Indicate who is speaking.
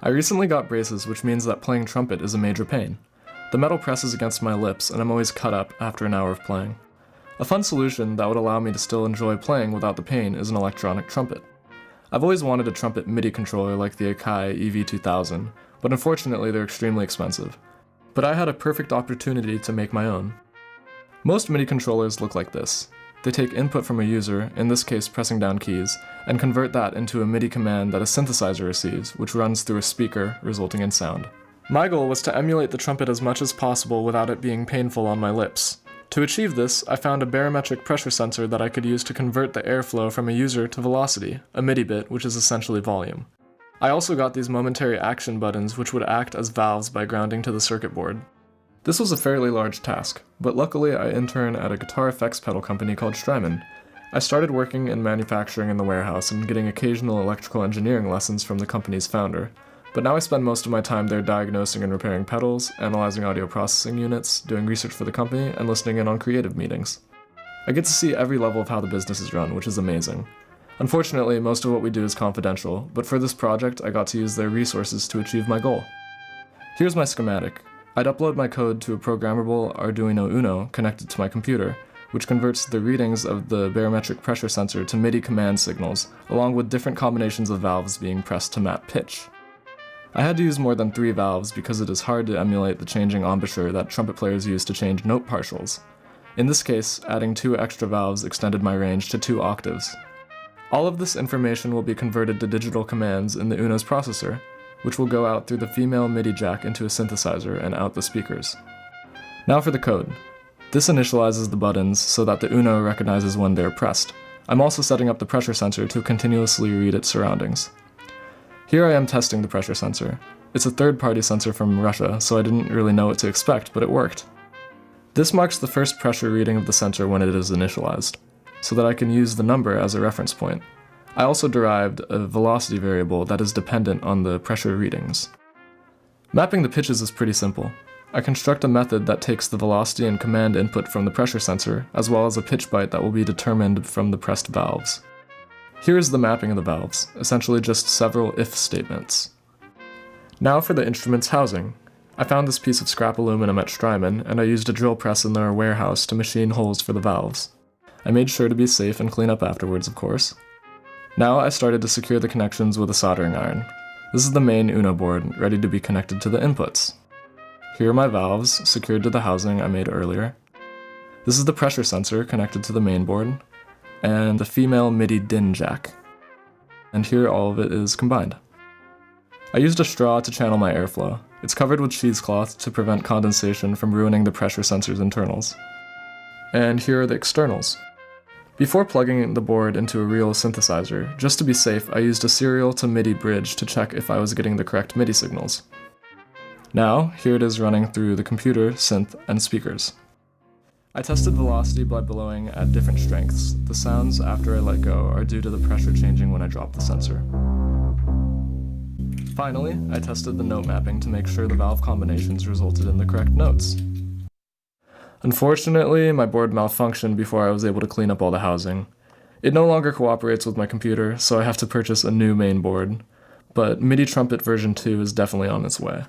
Speaker 1: I recently got braces, which means that playing trumpet is a major pain. The metal presses against my lips, and I'm always cut up after an hour of playing. A fun solution that would allow me to still enjoy playing without the pain is an electronic trumpet. I've always wanted a trumpet MIDI controller like the Akai EV2000, but unfortunately they're extremely expensive. But I had a perfect opportunity to make my own. Most MIDI controllers look like this. They take input from a user, in this case pressing down keys, and convert that into a MIDI command that a synthesizer receives, which runs through a speaker, resulting in sound. My goal was to emulate the trumpet as much as possible without it being painful on my lips. To achieve this, I found a barometric pressure sensor that I could use to convert the airflow from a user to velocity, a MIDI bit, which is essentially volume. I also got these momentary action buttons which would act as valves by grounding to the circuit board. This was a fairly large task, but luckily I interned at a guitar effects pedal company called Strymon. I started working in manufacturing in the warehouse and getting occasional electrical engineering lessons from the company's founder, but now I spend most of my time there diagnosing and repairing pedals, analyzing audio processing units, doing research for the company, and listening in on creative meetings. I get to see every level of how the business is run, which is amazing. Unfortunately, most of what we do is confidential, but for this project I got to use their resources to achieve my goal. Here's my schematic. I'd upload my code to a programmable Arduino Uno connected to my computer, which converts the readings of the barometric pressure sensor to MIDI command signals, along with different combinations of valves being pressed to map pitch. I had to use more than 3 valves because it is hard to emulate the changing embouchure that trumpet players use to change note partials. In this case, adding 2 extra valves extended my range to 2 octaves. All of this information will be converted to digital commands in the Uno's processor, which will go out through the female MIDI jack into a synthesizer and out the speakers. Now for the code. This initializes the buttons so that the Uno recognizes when they are pressed. I'm also setting up the pressure sensor to continuously read its surroundings. Here I am testing the pressure sensor. It's a third-party sensor from Russia, so I didn't really know what to expect, but it worked. This marks the first pressure reading of the sensor when it is initialized, so that I can use the number as a reference point. I also derived a velocity variable that is dependent on the pressure readings. Mapping the pitches is pretty simple. I construct a method that takes the velocity and command input from the pressure sensor, as well as a pitch byte that will be determined from the pressed valves. Here is the mapping of the valves, essentially just several if statements. Now for the instrument's housing. I found this piece of scrap aluminum at Strymon, and I used a drill press in their warehouse to machine holes for the valves. I made sure to be safe and clean up afterwards, of course. Now I started to secure the connections with a soldering iron. This is the main Uno board, ready to be connected to the inputs. Here are my valves, secured to the housing I made earlier. This is the pressure sensor connected to the main board, and the female MIDI DIN jack. And here all of it is combined. I used a straw to channel my airflow. It's covered with cheesecloth to prevent condensation from ruining the pressure sensor's internals. And here are the externals. Before plugging the board into a real synthesizer, just to be safe, I used a serial to MIDI bridge to check if I was getting the correct MIDI signals. Now, here it is running through the computer, synth, and speakers. I tested velocity by blowing at different strengths. The sounds after I let go are due to the pressure changing when I drop the sensor. Finally, I tested the note mapping to make sure the valve combinations resulted in the correct notes. Unfortunately, my board malfunctioned before I was able to clean up all the housing. It no longer cooperates with my computer, so I have to purchase a new main board, but MIDI Trumpet version 2 is definitely on its way.